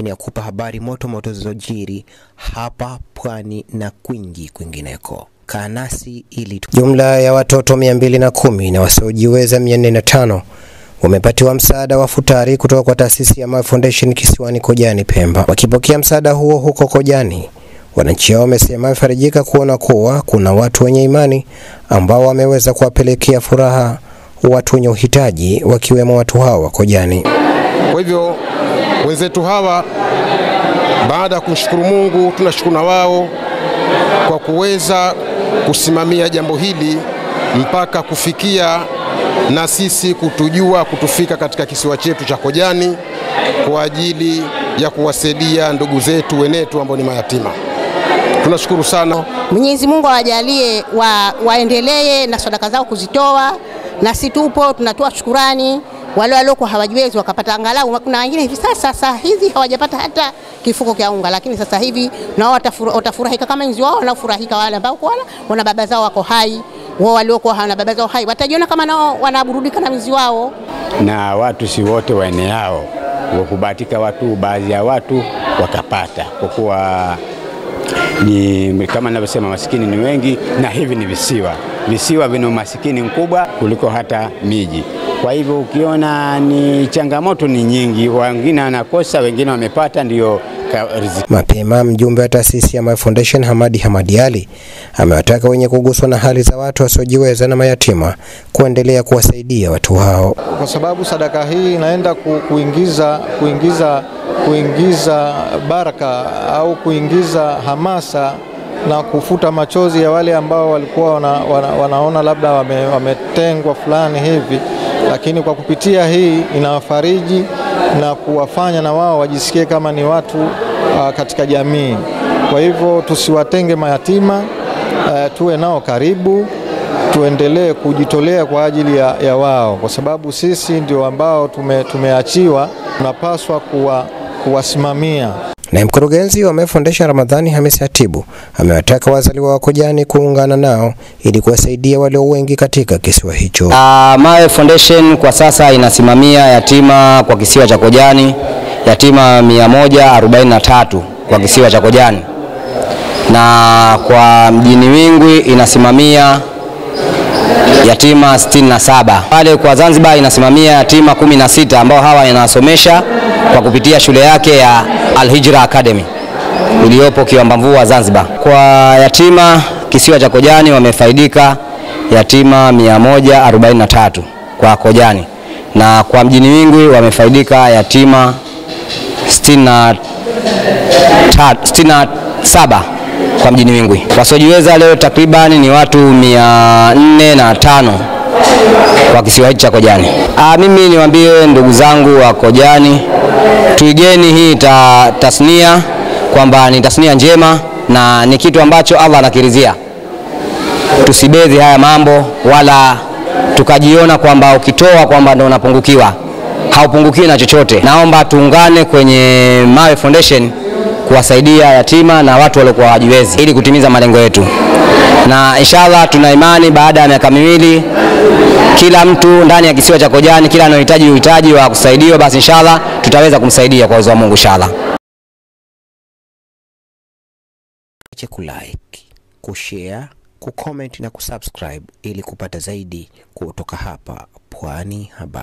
inayokupa habari moto moto zilizojiri hapa Pwani na kwingineko. Kaa nasi ili jumla ya watoto 210 na wasiojiweza 405 wamepatiwa msaada wa futari kutoka kwa taasisi ya Mawe Foundation kisiwani Kojani Pemba. Wakipokea msaada huo huko Kojani, wananchi wamesema wamefarijika kuona kuwa kuna watu wenye imani ambao wameweza kuwapelekea furaha watu wenye uhitaji, wakiwemo watu hawa wa Kojani. Kwa hivyo wenzetu hawa, baada ya kumshukuru Mungu, tunashukuru na wao kwa kuweza kusimamia jambo hili mpaka kufikia na sisi kutufika katika kisiwa chetu cha Kojani kwa ajili ya kuwasaidia ndugu zetu wenetu ambao ni mayatima. Tunashukuru sana. Mwenyezi Mungu awajalie waendelee na sadaka zao kuzitoa, na sisi tupo tunatoa shukrani. Wale waliokuwa hawajiwezi wakapata angalau, kuna wengine hivi sasa hizi hawajapata hata kifuko cha unga, lakini sasa hivi nao watafurahika kama nzi wao wanafurahika. Wale ambao wana baba zao wako hai, wao waliokuwa hawana baba zao hai watajiona kama nao wanaburudika na mzi wao. Na watu si wote waene yao, wakubahatika watu, baadhi ya watu wakapata, kwa kuwa ni kama ninavyosema, masikini ni wengi na hivi ni visiwa vina masikini mkubwa kuliko hata miji. Kwa hivyo ukiona ni changamoto ni nyingi, wengine wanakosa, wengine wamepata, ndio riziki. Mapema mjumbe wa taasisi ya Mawe Foundation Hamadi Ali amewataka wenye kuguswa na hali za watu wasiojiweza na mayatima kuendelea kuwasaidia watu hao, kwa sababu sadaka hii inaenda kuingiza baraka au kuingiza hamasa na kufuta machozi ya wale ambao walikuwa wanaona labda wametengwa fulani hivi, lakini kwa kupitia hii inawafariji na kuwafanya na wao wajisikie kama ni watu katika jamii. Kwa hivyo tusiwatenge mayatima, tuwe nao karibu, tuendelee kujitolea kwa ajili ya wao, kwa sababu sisi ndio ambao tumeachiwa, tunapaswa kuwasimamia. Na mkurugenzi wa Mawe Foundation Ramadhani Hamisi Atibu amewataka wazaliwa wa Kojani kuungana nao ili kuwasaidia walio wengi katika kisiwa hicho. Mawe Foundation kwa sasa inasimamia yatima kwa kisiwa cha Kojani, yatima 143 kwa kisiwa cha Kojani, na kwa mjini Wingwi inasimamia yatima 67. Pale kwa Zanzibar inasimamia yatima 16 ambao hawa yanasomesha kwa kupitia shule yake ya Al-Hijra Academy iliyopo Kiwambamvua Zanzibar. Kwa yatima kisiwa cha Kojani wamefaidika yatima 143 kwa Kojani, na kwa mjini Wingwi wamefaidika yatima 67 kwa mjini Wingwi. Wasiojiweza leo takriban ni watu 405 kwa kisiwa hichi cha Kojani. Mimi niwaambie ndugu zangu wa Kojani, tuigeni hii tasnia, kwamba ni tasnia njema na ni kitu ambacho Allah anakiridhia. Tusibezi haya mambo wala tukajiona kwamba ukitoa kwamba ndio unapungukiwa. Haupungukiwi na chochote. Naomba tuungane kwenye Mawe Foundation kuwasaidia yatima na watu waliokuwa hawajiwezi ili kutimiza malengo yetu. Na inshallah tuna imani baada ya miaka 2 kila mtu ndani ya kisiwa cha Kojani, kila anahitaji uhitaji wa kusaidiwa, basi inshallah tutaweza kumsaidia kwa uwezo wa Mungu inshallah. Like, kushare, kucomment na kusubscribe ili kupata zaidi kutoka hapa Pwani Habari.